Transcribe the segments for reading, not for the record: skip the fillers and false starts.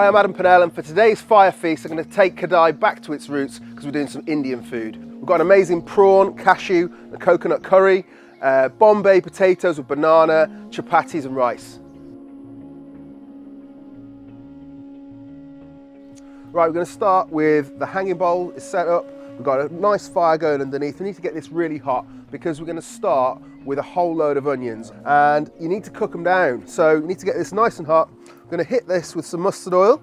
Hi, I'm Adam Pennell, and for today's fire feast, I'm going to take Kadai back to its roots because we're doing some Indian food. We've got an amazing prawn, cashew, and coconut curry, Bombay potatoes with banana, chapatis and rice. Right, we're going to start with the hanging bowl. It's set up. We've got a nice fire going underneath. We need to get this really hot because we're going to start with a whole load of onions and you need to cook them down. So you need to get this nice and hot. We're going to hit this with some mustard oil,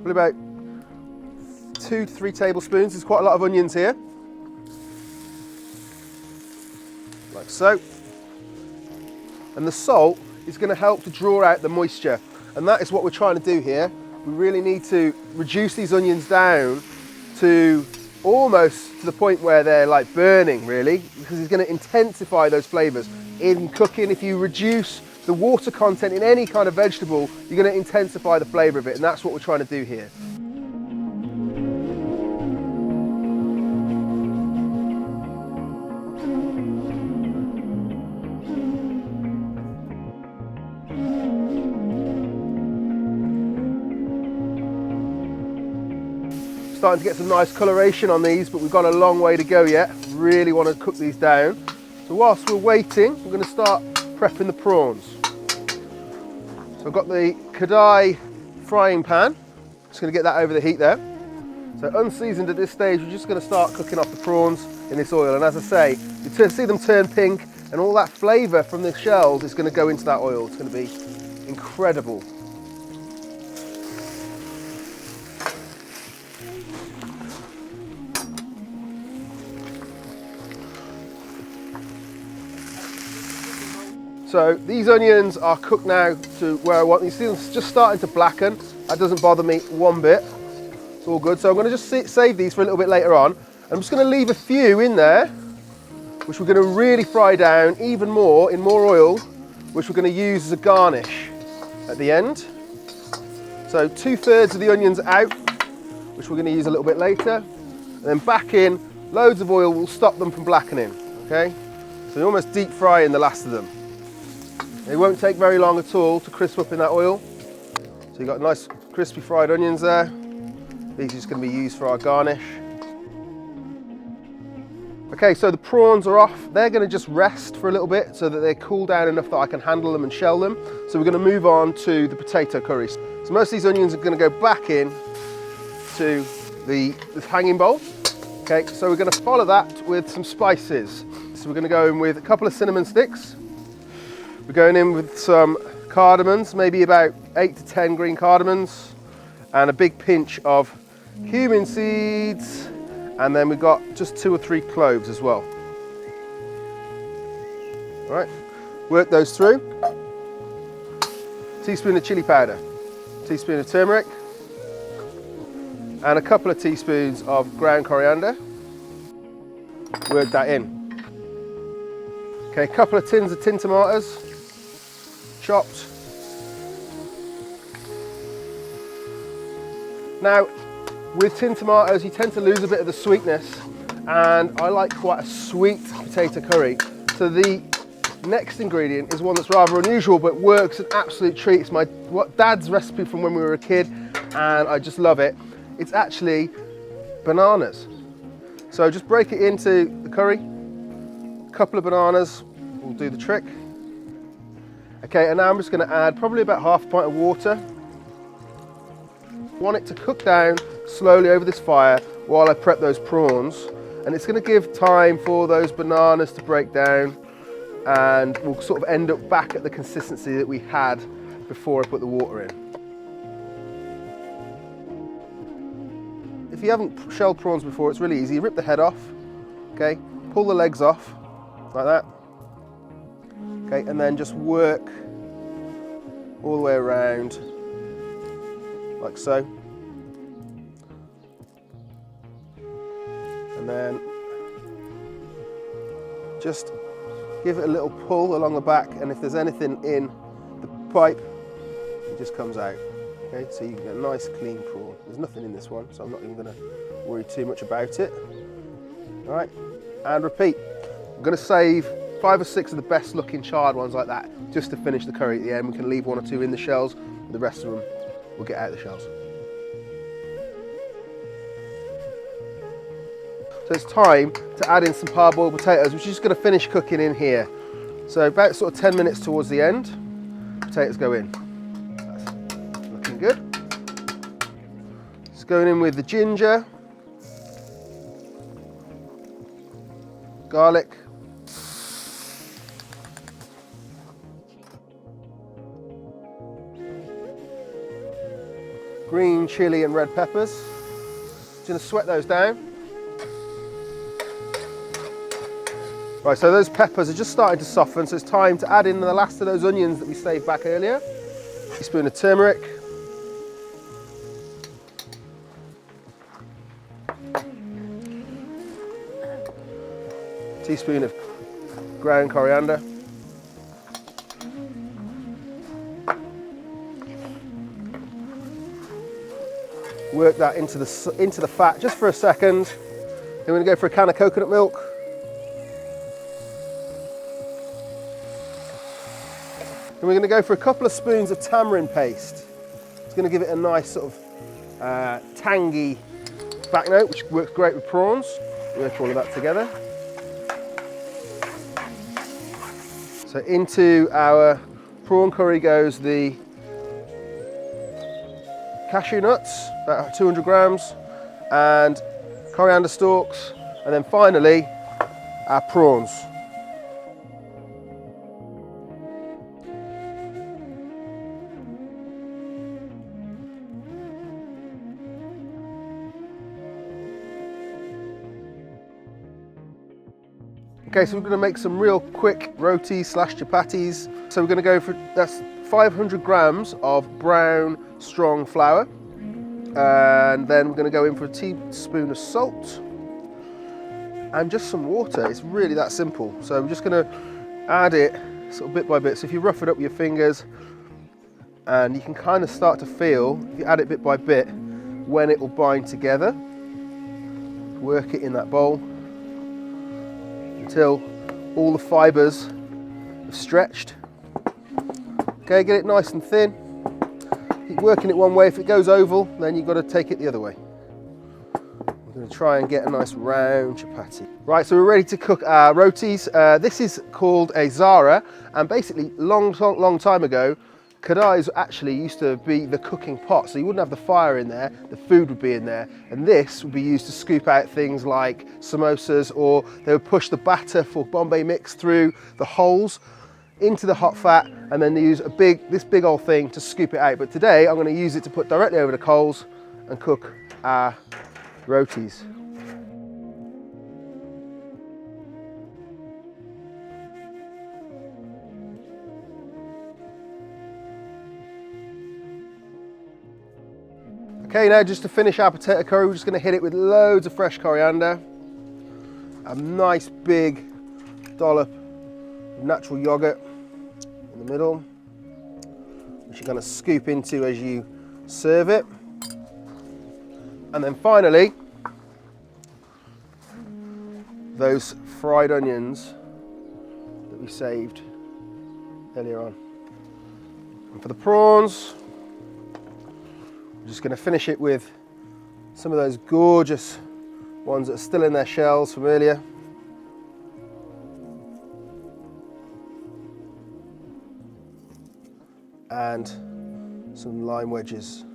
probably about 2 to 3 tablespoons. There's quite a lot of onions here, like so. And the salt is going to help to draw out the moisture, and that is what we're trying to do here. We really need to reduce these onions down to almost to the point where they're like burning, really, because it's going to intensify those flavors. In cooking, if you reduce the water content in any kind of vegetable, you're going to intensify the flavor of it, and that's what we're trying to do here. Starting to get some nice coloration on these, but we've got a long way to go yet. Really want to cook these down. So whilst we're waiting, we're going to start prepping the prawns. So I've got the Kadai frying pan. Just going to get that over the heat there. So unseasoned at this stage, we're just going to start cooking off the prawns in this oil. And as I say, you see them turn pink, and all that flavour from the shells is going to go into that oil. It's going to be incredible. So these onions are cooked now to where I want. You see them just starting to blacken. That doesn't bother me one bit. It's all good. So I'm going to just save these for a little bit later on. I'm just going to leave a few in there, which we're going to really fry down even more in more oil, which we're going to use as a garnish at the end. So 2/3 of the onions out, which we're going to use a little bit later. And then back in, loads of oil will stop them from blackening. Okay? So you're almost deep frying the last of them. It won't take very long at all to crisp up in that oil. So you've got nice crispy fried onions there. These are just going to be used for our garnish. Okay, so the prawns are off. They're going to just rest for a little bit so that they cool down enough that I can handle them and shell them. So we're going to move on to the potato curry. So most of these onions are going to go back in to the hanging bowl. Okay, so we're going to follow that with some spices. So we're going to go in with a couple of cinnamon sticks. We're going in with some cardamoms, maybe about 8 to 10 green cardamoms, and a big pinch of cumin seeds, and then we've got just 2 or 3 cloves as well. All right, work those through. Teaspoon of chili powder, teaspoon of turmeric, and a couple of teaspoons of ground coriander. Work that in. Okay, a couple of tins of tin tomatoes, chopped. Now, with tin tomatoes, you tend to lose a bit of the sweetness, and I like quite a sweet potato curry. So the next ingredient is one that's rather unusual, but works an absolute treat. It's my dad's recipe from when we were a kid, and I just love it. It's actually bananas. So just break it into the curry. A couple of bananas will do the trick. Okay, and now I'm just going to add probably about half a pint of water. I want it to cook down slowly over this fire while I prep those prawns, and it's going to give time for those bananas to break down, and we'll sort of end up back at the consistency that we had before I put the water in. If you haven't shelled prawns before, it's really easy. You rip the head off, okay, pull the legs off like that. Okay, and then just work all the way around, like so. And then just give it a little pull along the back, and if there's anything in the pipe, it just comes out. Okay, so you get a nice clean prawn. There's nothing in this one, so I'm not even going to worry too much about it. All right, and repeat. I'm going to save 5 or 6 of the best looking charred ones like that just to finish the curry at the end. We can leave 1 or 2 in the shells, and the rest of them we'll get out of the shells. So it's time to add in some parboiled potatoes, which is just going to finish cooking in here. So about sort of 10 minutes towards the end, potatoes go in. That's looking good. It's going in with the ginger, garlic, green chili and red peppers. Just going to sweat those down. Right, so those peppers are just starting to soften, so it's time to add in the last of those onions that we saved back earlier. A teaspoon of turmeric. A teaspoon of ground coriander. Work that into the fat just for a second. Then we're going to go for a can of coconut milk. And we're going to go for a couple of spoons of tamarind paste. It's going to give it a nice sort of tangy back note, which works great with prawns. Work all of that together. So into our prawn curry goes the cashew nuts, about 200 grams, and coriander stalks, and then finally our prawns. Okay, so we're going to make some real quick roti slash chapatis. So we're going to go for, that's 500 grams of brown strong flour. And then we're going to go in for a teaspoon of salt and just some water. It's really that simple. So I'm just going to add it sort of bit by bit. So if you rough it up with your fingers, and you can kind of start to feel, if you add it bit by bit, when it will bind together. Work it in that bowl until all the fibres have stretched. Okay, get it nice and thin. Keep working it one way. If it goes oval, then you've got to take it the other way. We're going to try and get a nice round chapati. Right, so we're ready to cook our rotis. This is called a zara, and basically long time ago, kadais actually used to be the cooking pot, so you wouldn't have the fire in there, the food would be in there, and this would be used to scoop out things like samosas, or they would push the batter for Bombay mix through the holes into the hot fat, and then they use this big old thing to scoop it out. But today I'm going to use it to put directly over the coals and cook our rotis. Okay, now just to finish our potato curry, we're just going to hit it with loads of fresh coriander, a nice big dollop of natural yogurt in the middle, which you're going to scoop into as you serve it. And then finally, those fried onions that we saved earlier on. And for the prawns, I'm just going to finish it with some of those gorgeous ones that are still in their shells from earlier. And some lime wedges.